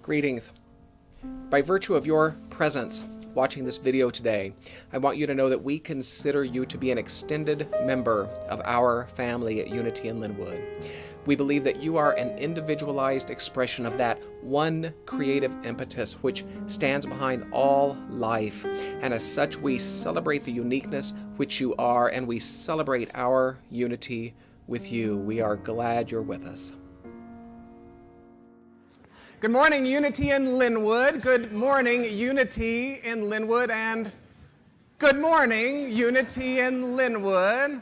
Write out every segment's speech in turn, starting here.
Greetings. By virtue of your presence watching this video today, I want you to know that we consider you to be an extended member of our family at Unity in Linwood. We believe that you are an individualized expression of that one creative impetus which stands behind all life, and as such we celebrate the uniqueness which you are, and we celebrate our unity with you. We are glad you're with us. Good morning, Unity in Linwood. Good morning, Unity in Linwood, and good morning, Unity in Linwood.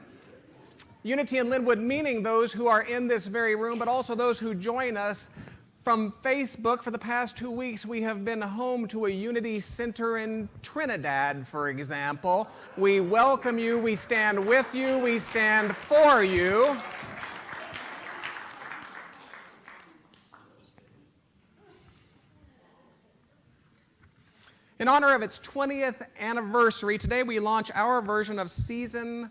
Unity in Linwood meaning those who are in this very room, but also those who join us from Facebook. For the past 2 weeks, we have been home to a Unity Center in Trinidad, for example. We welcome you, we stand with you, we stand for you. In honor of its 20th anniversary, today we launch our version of Season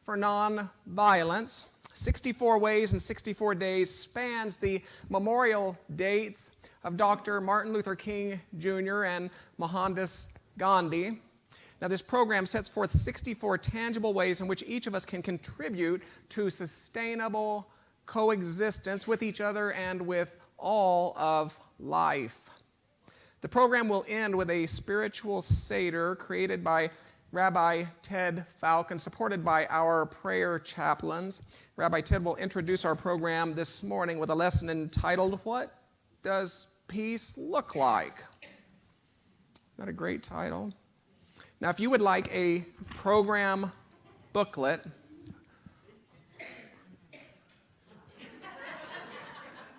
for Nonviolence. 64 Ways in 64 Days spans the memorial dates of Dr. Martin Luther King Jr. and Mohandas Gandhi. Now, this program sets forth 64 tangible ways in which each of us can contribute to sustainable coexistence with each other and with all of life. The program will end with a spiritual Seder created by Rabbi Ted Falcon, supported by our prayer chaplains. Rabbi Ted will introduce our program this morning with a lesson entitled, "What Does Peace Look Like?" Isn't that a great title? Now, if you would like a program booklet,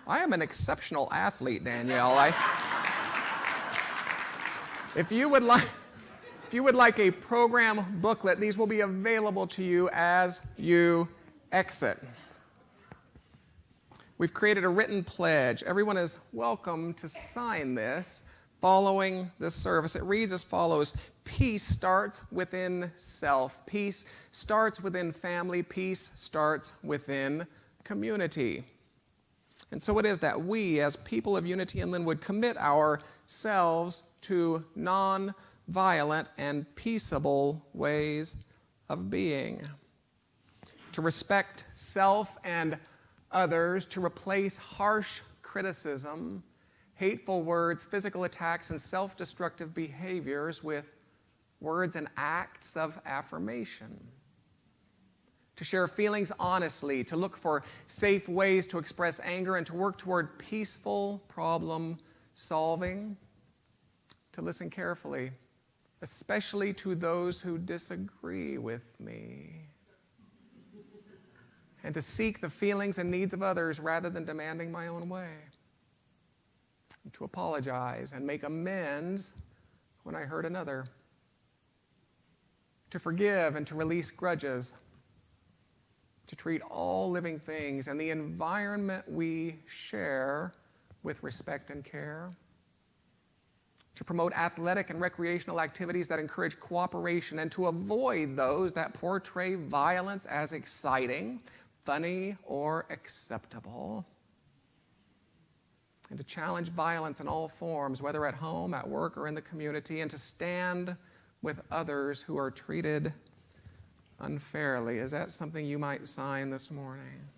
I am an exceptional athlete, Danielle. If you would like a program booklet, these will be available to you as you exit. We've created a written pledge. Everyone is welcome to sign this following this service. It reads as follows: peace starts within self. Peace starts within family. Peace starts within community. And so it is that we, as people of Unity in Linwood, commit ourselves to non-violent and peaceable ways of being. To respect self and others, to replace harsh criticism, hateful words, physical attacks, and self-destructive behaviors with words and acts of affirmation. To share feelings honestly, to look for safe ways to express anger, and to work toward peaceful problem solving. To listen carefully, especially to those who disagree with me. And to seek the feelings and needs of others rather than demanding my own way. And to apologize and make amends when I hurt another. To forgive and to release grudges. To treat all living things and the environment we share with respect and care. To promote athletic and recreational activities that encourage cooperation, and to avoid those that portray violence as exciting, funny, or acceptable. And to challenge violence in all forms, whether at home, at work, or in the community, and to stand with others who are treated unfairly. Is that something you might sign this morning?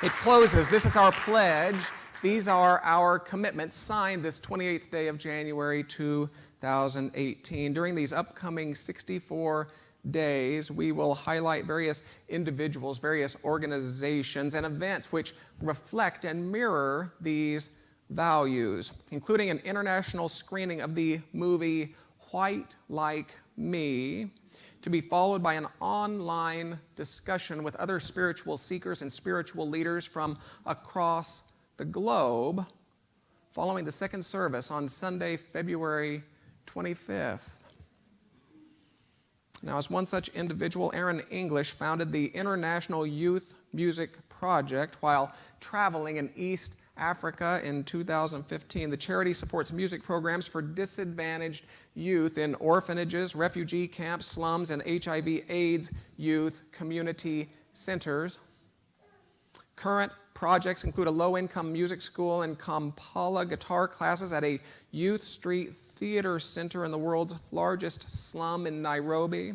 It closes. This is our pledge. These are our commitments signed this 28th day of January 2018. During these upcoming 64 days, we will highlight various individuals, various organizations, and events which reflect and mirror these values, including an international screening of the movie White Like Me, to be followed by an online discussion with other spiritual seekers and spiritual leaders from across the globe, following the second service on Sunday, February 25th. Now, as one such individual, Aaron English founded the International Youth Music Project while traveling in East Africa in 2015. The charity supports music programs for disadvantaged youth in orphanages, refugee camps, slums, and HIV/AIDS youth community centers. Current projects include a low-income music school and Kampala guitar classes at a youth street theater center in the world's largest slum in Nairobi.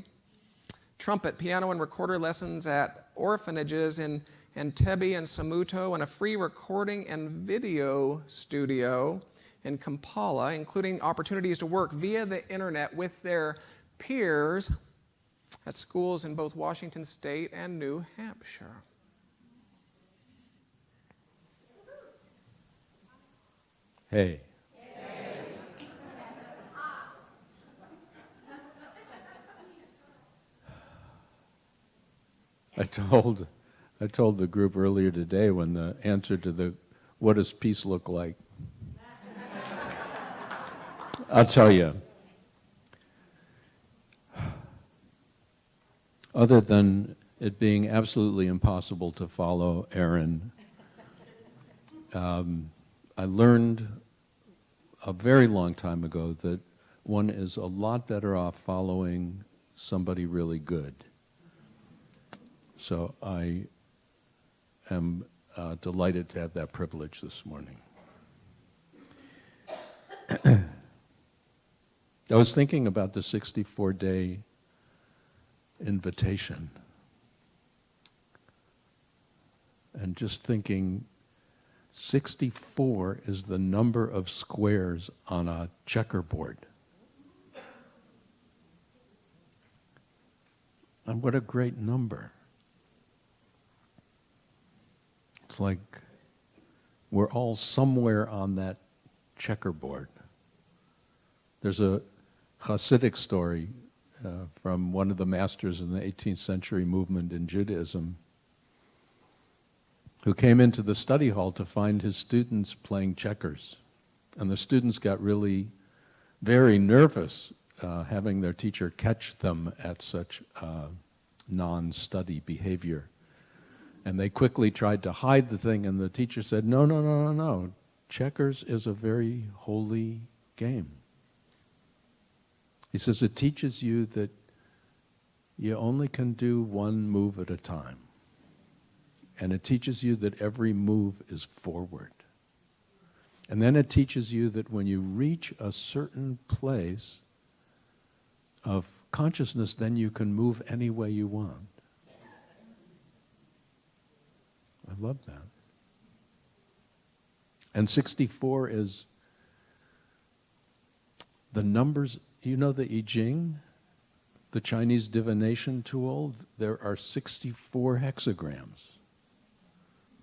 Trumpet, piano, and recorder lessons at orphanages in Entebbe and Samuto, and a free recording and video studio in Kampala, including opportunities to work via the internet with their peers at schools in both Washington State and New Hampshire. Hey. I told the group earlier today when the answer to the what does peace look like? I'll tell you. Other than it being absolutely impossible to follow Aaron, I learned a very long time ago that one is a lot better off following somebody really good. So I am delighted to have that privilege this morning. I was thinking about the 64-day invitation and just thinking 64 is the number of squares on a checkerboard. And what a great number. It's like we're all somewhere on that checkerboard. There's a Hasidic story from one of the masters in the 18th century movement in Judaism who came into the study hall to find his students playing checkers. And the students got really very nervous having their teacher catch them at such non-study behavior. And they quickly tried to hide the thing, and the teacher said, no. Checkers is a very holy game. He says it teaches you that you only can do one move at a time. And it teaches you that every move is forward. And then it teaches you that when you reach a certain place of consciousness, then you can move any way you want. I love that. And 64 is the numbers. You know the I Ching, the Chinese divination tool? There are 64 hexagrams.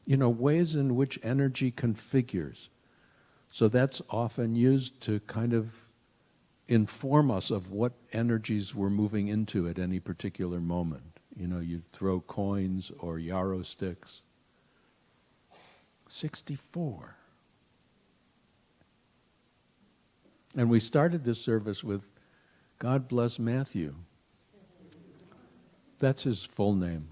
You know, ways in which energy configures. So that's often used to kind of inform us of what energies we're moving into at any particular moment. You know, you throw coins or yarrow sticks. 64. And we started this service with, God bless Matthew. That's his full name.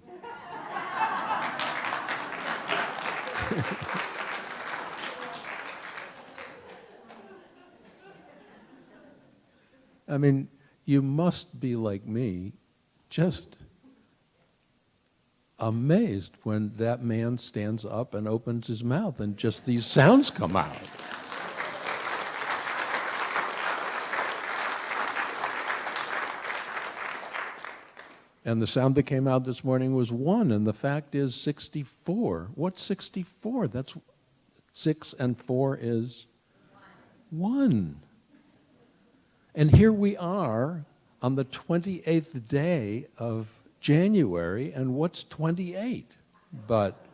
I mean, you must be like me, just amazed when that man stands up and opens his mouth and just these sounds come out. And the sound that came out this morning was 1, and the fact is 64. What's 64? That's 6 and 4 is 1. And here we are on the 28th day of January, and what's 28? But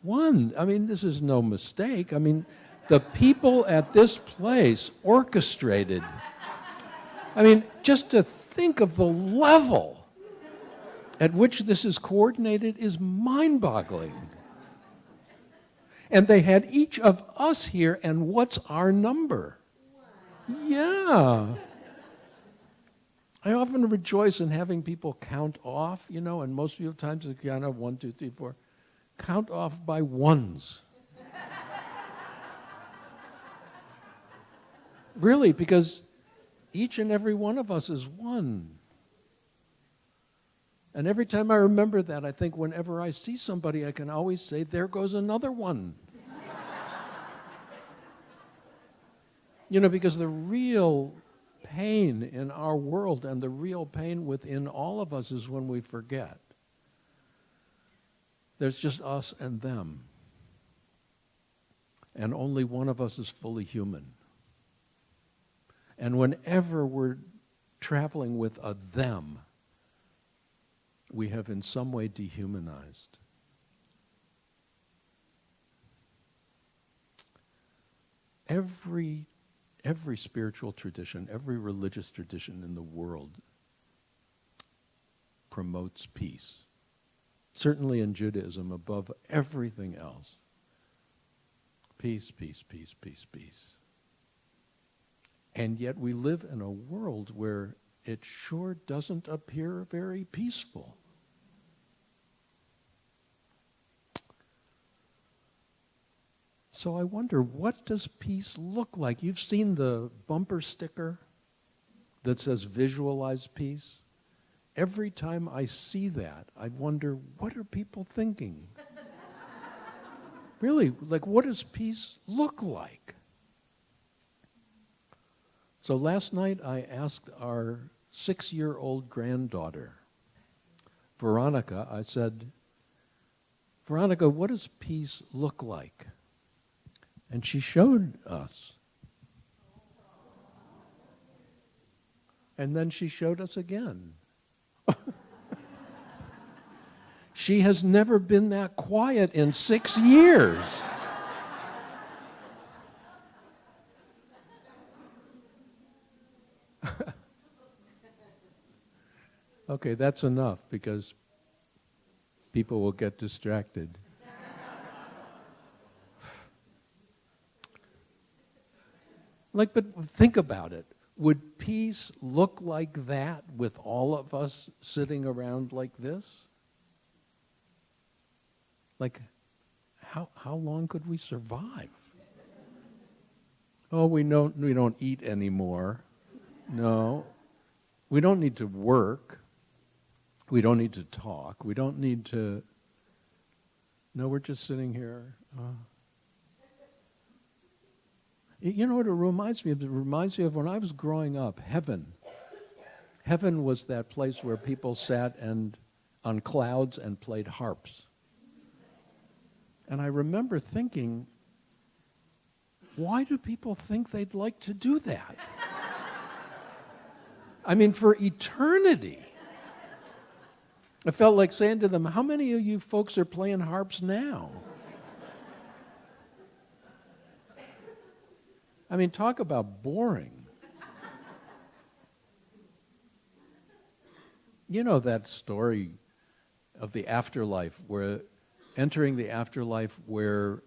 1. I mean, this is no mistake. I mean, the people at this place orchestrated. I mean, just to think of the level at which this is coordinated is mind-boggling. And they had each of us here, and what's our number? Yeah. I often rejoice in having count count off, you know, and most of the times they count off 1, 2, 3, 4. Count off by ones. Really, because each and every one of us is 1. And every time I remember that, I think whenever I see somebody, I can always say, there goes another one. Because the real pain in our world and the real pain within all of us is when we forget. There's just us and them. And only one of us is fully human. And whenever we're traveling with a them, we have in some way dehumanized. Every spiritual tradition, every religious tradition in the world promotes peace. Certainly in Judaism, above everything else. Peace, peace, peace, peace, peace. And yet we live in a world where it sure doesn't appear very peaceful. So I wonder, what does peace look like? You've seen the bumper sticker that says visualize peace? Every time I see that, I wonder, what are people thinking? Really, what does peace look like? So last night I asked our 6-year-old granddaughter, Veronica, I said, Veronica, what does peace look like? And she showed us. And then she showed us again. She has never been that quiet in 6 years. Okay, that's enough because people will get distracted. But think about it. Would peace look like that with all of us sitting around like this? How long could we survive? Oh, we don't eat anymore. No. We don't need to work. We don't need to talk. We don't need to... No, we're just sitting here. You know what it reminds me of? It reminds me of when I was growing up, heaven. Heaven was that place where people sat on clouds and played harps. And I remember thinking, why do people think they'd like to do that? I mean, for eternity. I felt like saying to them, how many of you folks are playing harps now? I mean, talk about boring. You know that story of the afterlife, where entering the afterlife where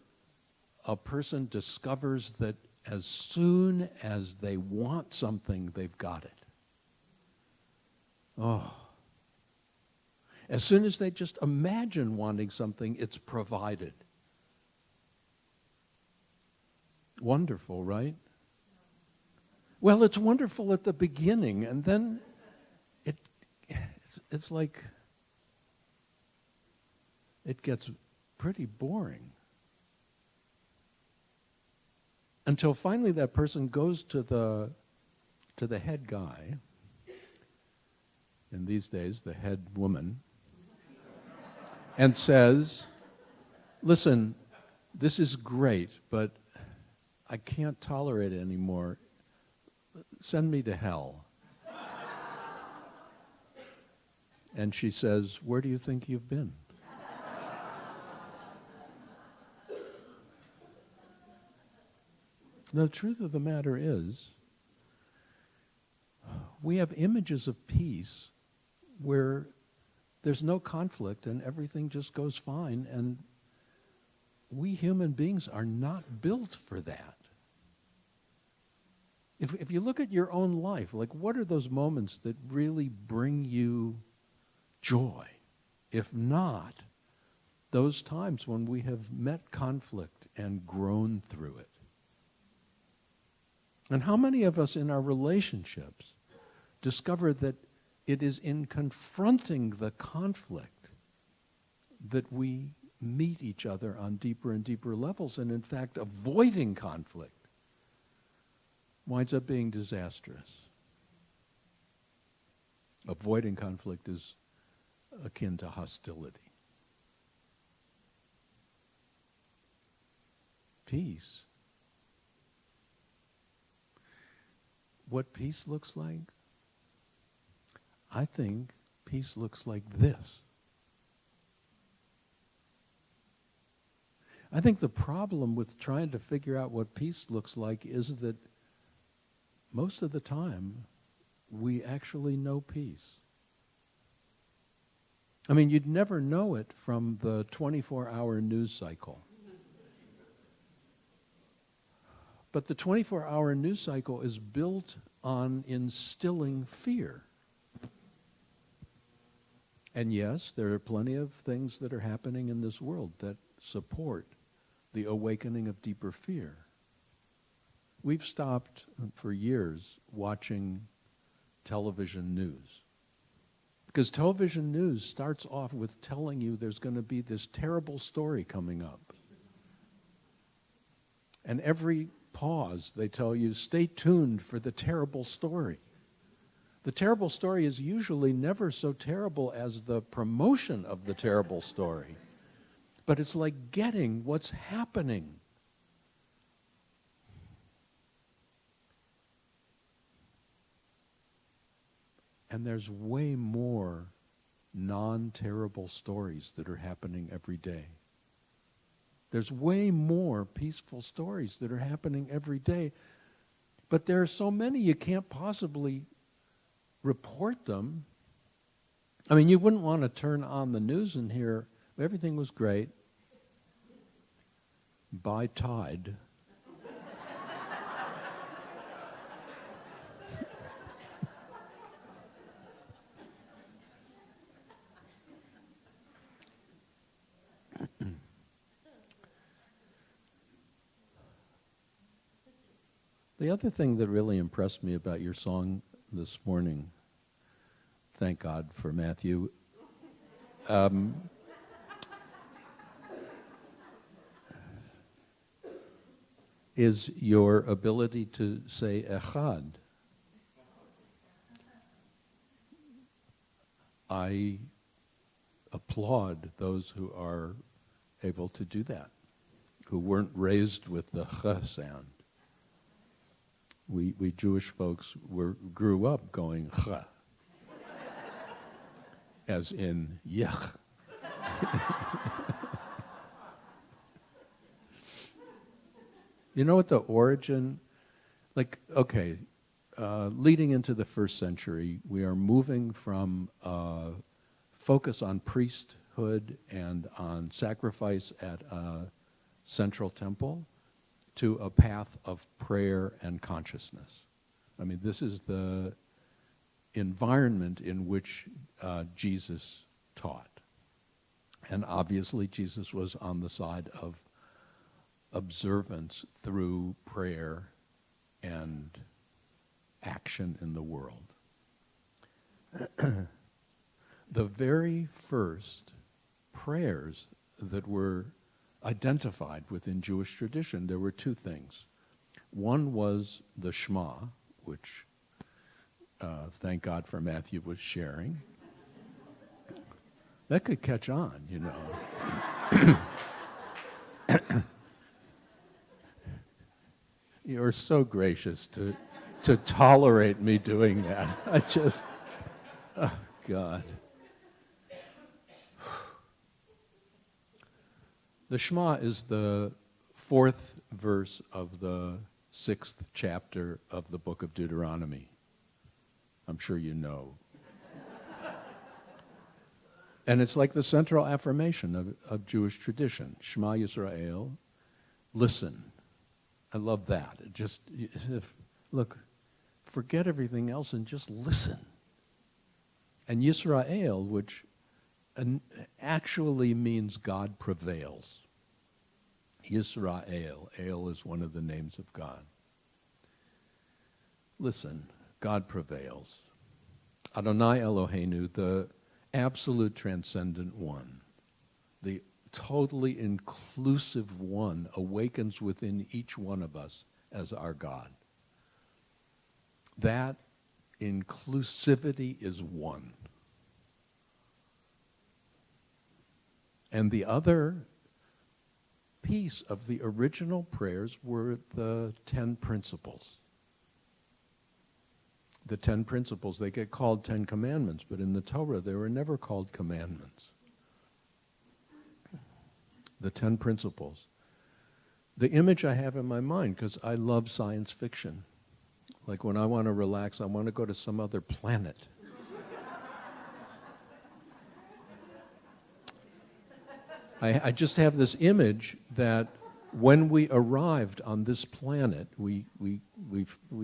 a person discovers that as soon as they want something, they've got it. Oh. As soon as they just imagine wanting something, it's provided. Wonderful, right? Well, it's wonderful at the beginning, and then it's like it gets pretty boring. Until finally that person goes to the head guy, and these days the head woman, and says, listen, this is great, but I can't tolerate it anymore. Send me to hell. And she says, where do you think you've been? The truth of the matter is, we have images of peace where there's no conflict and everything just goes fine, and we human beings are not built for that. If you look at your own life, what are those moments that really bring you joy? If not, those times when we have met conflict and grown through it. And how many of us in our relationships discover that It is in confronting the conflict that we meet each other on deeper and deeper levels, and in fact, avoiding conflict winds up being disastrous. Avoiding conflict is akin to hostility. Peace. What peace looks like? I think peace looks like this. I think the problem with trying to figure out what peace looks like is that most of the time we actually know peace. I mean, you'd never know it from the 24-hour news cycle. But the 24-hour news cycle is built on instilling fear. And yes, there are plenty of things that are happening in this world that support the awakening of deeper fear. We've stopped for years watching television news. Because television news starts off with telling you there's going to be this terrible story coming up. And every pause, they tell you, stay tuned for the terrible story. The terrible story is usually never so terrible as the promotion of the terrible story. But it's like getting what's happening. And there's way more non-terrible stories that are happening every day. There's way more peaceful stories that are happening every day. But there are so many you can't possibly report them. I mean, you wouldn't want to turn on the news and hear, everything was great. By tide. The other thing that really impressed me about your song this morning, thank God for Matthew, is your ability to say echad. I applaud those who are able to do that, who weren't raised with the ch sound. We Jewish folks grew up going ch, as in yech. You know what the origin, leading into the first century, we are moving from focus on priesthood and on sacrifice at a central temple to a path of prayer and consciousness. I mean, this is the environment in which Jesus taught. And obviously, Jesus was on the side of observance through prayer and action in the world. The very first prayers that were identified within Jewish tradition, there were two things. One was the Shema, which thank God for Matthew was sharing. That could catch on, you know. You're so gracious to tolerate me doing that. I just, oh God. The Shema is the fourth verse of the 6th chapter of the book of Deuteronomy. I'm sure you know. And it's like the central affirmation of Jewish tradition. Shema Yisrael, listen. I love that. Look, forget everything else and just listen. And Yisrael, which actually means God prevails. Yisrael. El is one of the names of God. Listen, God prevails. Adonai Eloheinu, the absolute transcendent one, the totally inclusive one, awakens within each one of us as our God. That inclusivity is one. And the other piece of the original prayers were the 10 principles. The 10 principles, they get called 10 commandments, but in the Torah they were never called commandments. The 10 principles. The image I have in my mind, because I love science fiction. Like when I want to relax, I want to go to some other planet. I just have this image that when we arrived on this planet, we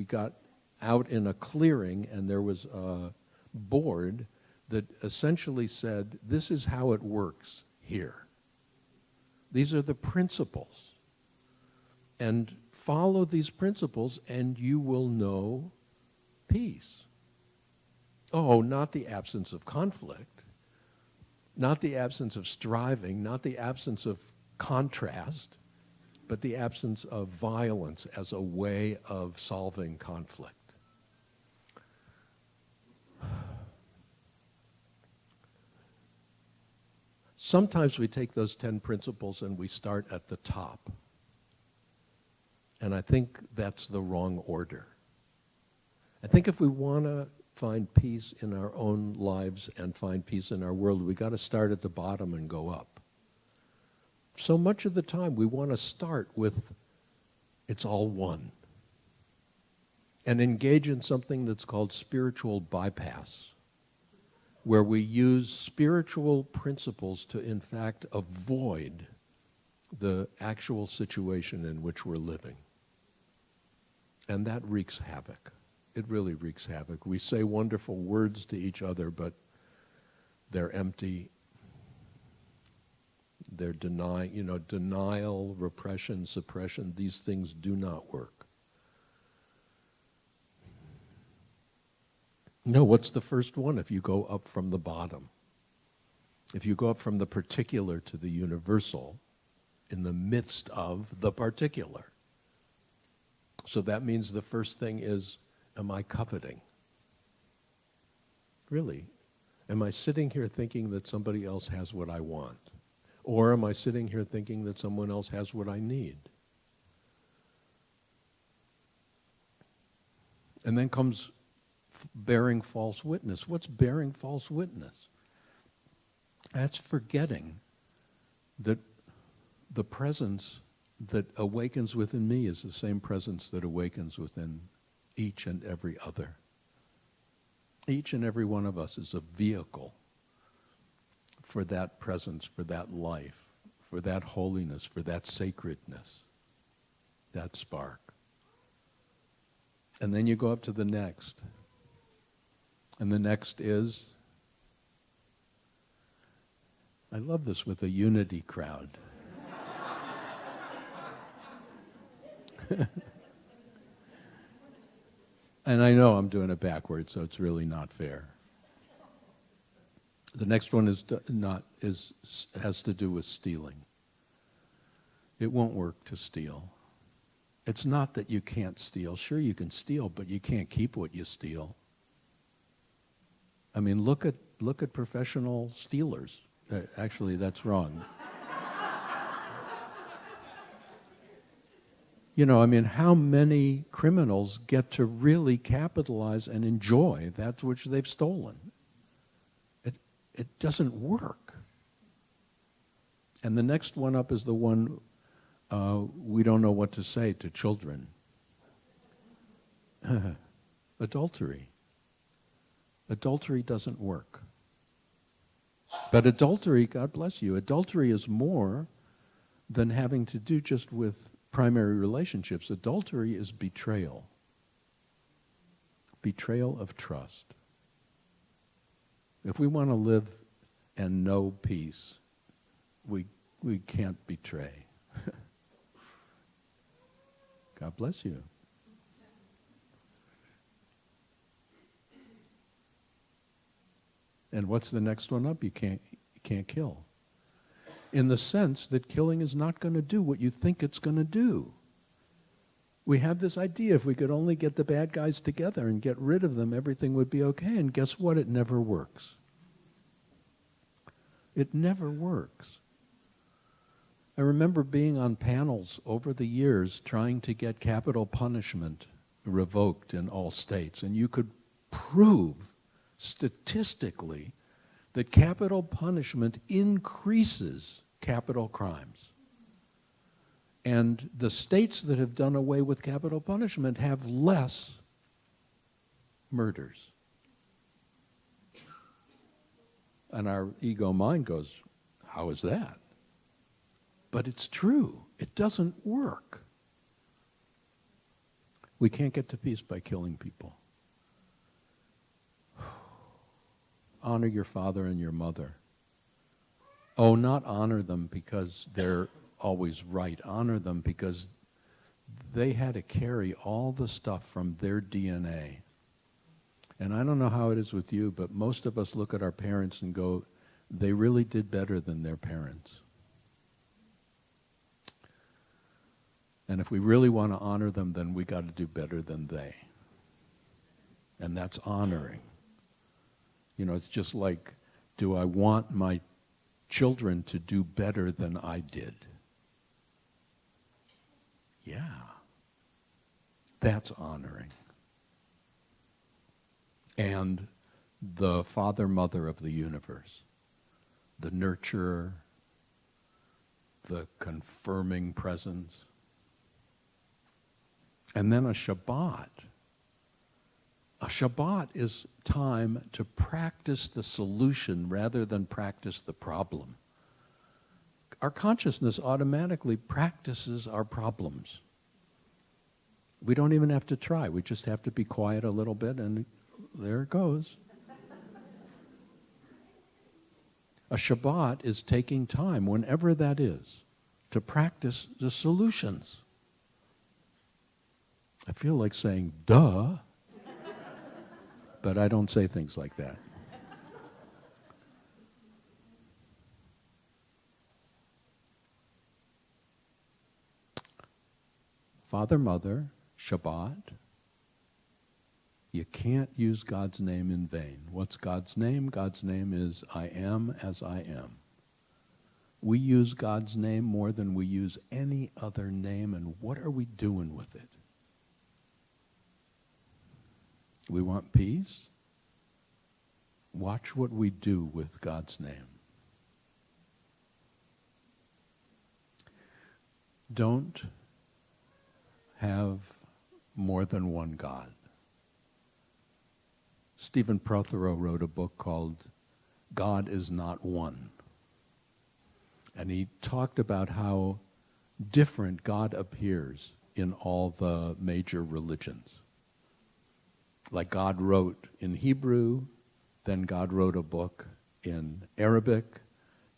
got out in a clearing and there was a board that essentially said, this is how it works here. These are the principles. And follow these principles and you will know peace. Oh, not the absence of conflict, not the absence of striving, not the absence of contrast, but the absence of violence as a way of solving conflict. Sometimes we take those 10 principles and we start at the top. And I think that's the wrong order. I think if we want to find peace in our own lives and find peace in our world, we got to start at the bottom and go up. So much of the time we want to start with it's all one and engage in something that's called spiritual bypass, where we use spiritual principles to in fact avoid the actual situation in which we're living. And that wreaks havoc. It really wreaks havoc. We say wonderful words to each other, but they're empty. They're denial, repression, suppression. These things do not work. No, what's the first one if you go up from the bottom? If you go up from the particular to the universal, in the midst of the particular. So that means the first thing is, am I coveting? Really? Am I sitting here thinking that somebody else has what I want? Or am I sitting here thinking that someone else has what I need? And then comes bearing false witness. What's bearing false witness? That's forgetting that the presence that awakens within me is the same presence that awakens within each and every other. Each and every one of us is a vehicle for that presence, for that life, for that holiness, for that sacredness, that spark. And then you go up to the next. And the next is, I love this with a unity crowd. And I know I'm doing it backwards, so it's really not fair. The next one has to do with stealing. It won't work to steal. It's not that you can't steal. Sure, you can steal, but you can't keep what you steal. I mean, look at professional stealers. Actually, that's wrong. How many criminals get to really capitalize and enjoy that which they've stolen? It doesn't work. And the next one up is the one we don't know what to say to children. Adultery. Adultery doesn't work. But adultery, God bless you, adultery is more than having to do just with primary relationships. Adultery is betrayal. Betrayal of trust. If we want to live and know peace, we can't betray. God bless you. And what's the next one up? You can't kill. In the sense that killing is not going to do what you think it's going to do. We have this idea, if we could only get the bad guys together and get rid of them, everything would be okay. And guess what? It never works. It never works. I remember being on panels over the years trying to get capital punishment revoked in all states. And you could prove statistically that capital punishment increases capital crimes. And the states that have done away with capital punishment have less murders. And our ego mind goes, how is that? But it's true. It doesn't work. We can't get to peace by killing people. Honor your father and your mother. Oh, not honor them because they're always right. Honor them because they had to carry all the stuff from their DNA. And I don't know how it is with you, but most of us look at our parents and go, they really did better than their parents. And if we really want to honor them, then we got to do better than they. And that's honoring. You know, it's just like, do I want my children to do better than I did? Yeah. That's honoring. And the father, mother of the universe, the nurturer, the confirming presence. And then a Shabbat. A Shabbat is time to practice the solution rather than practice the problem. Our consciousness automatically practices our problems. We don't even have to try. We just have to be quiet a little bit, and there it goes. A Shabbat is taking time, whenever that is, to practice the solutions. I feel like saying, duh, but I don't say things like that. Father, mother, Shabbat. You can't use God's name in vain. What's God's name? God's name is I am as I am. We use God's name more than we use any other name, and what are we doing with it? We want peace? Watch what we do with God's name. Don't have more than one God. Stephen Prothero wrote a book called God is Not One. And he talked about how different God appears in all the major religions. Like God wrote in Hebrew, then God wrote a book in Arabic,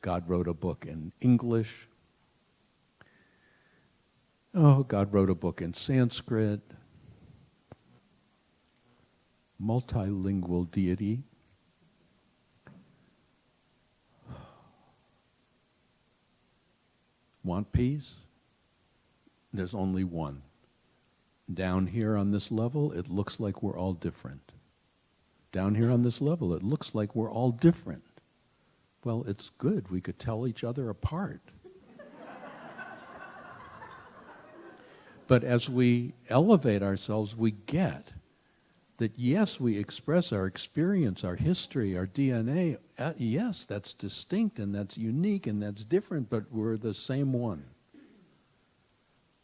God wrote a book in English. Oh, God wrote a book in Sanskrit. Multilingual deity. Want peace? There's only one. Down here on this level, it looks like we're all different. Down here on this level, it looks like we're all different. Well, it's good. We could tell each other apart. But as we elevate ourselves, we get that, yes, we express our experience, our history, our DNA. Yes, that's distinct and that's unique and that's different, but we're the same one.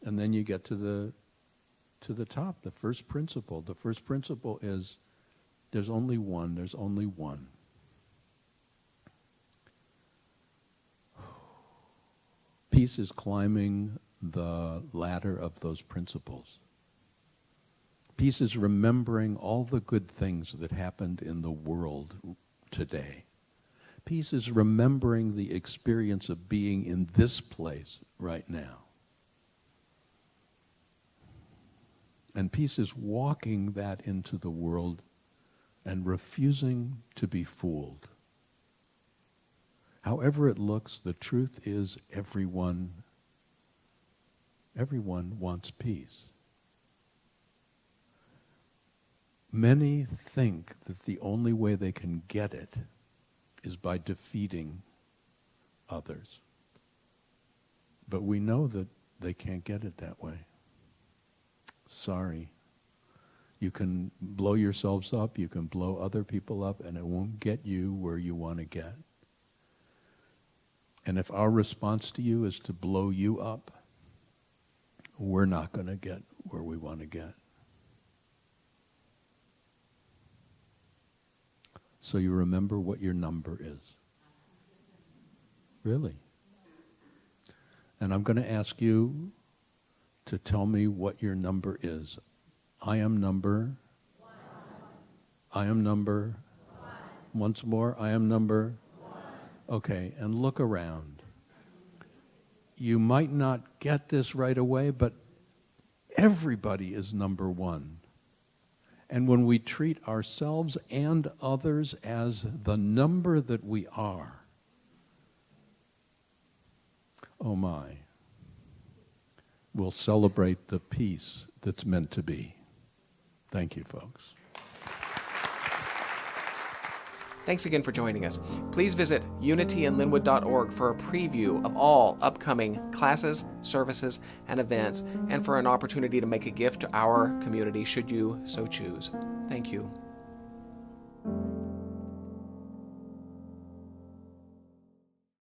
And then you get to the top, the first principle. The first principle is there's only one, there's only one. Peace is climbing the ladder of those principles. Peace is remembering all the good things that happened in the world today. Peace is remembering the experience of being in this place right now. And peace is walking that into the world and refusing to be fooled. However it looks, the truth is everyone wants peace. Many think that the only way they can get it is by defeating others. But we know that they can't get it that way. Sorry. You can blow yourselves up, you can blow other people up, and it won't get you where you want to get. And if our response to you is to blow you up, we're not going to get where we want to get. So you remember what your number is. Really. And I'm going to ask you to tell me what your number is. I am number 1. I am number 1. Once more, I am number 1. Okay, and look around. You might not get this right away, but everybody is number 1. And when we treat ourselves and others as the number that we are, oh my, we'll celebrate the peace that's meant to be. Thank you, folks. Thanks again for joining us. Please visit unityinlinwood.org for a preview of all upcoming classes, services, and events, and for an opportunity to make a gift to our community should you so choose. Thank you.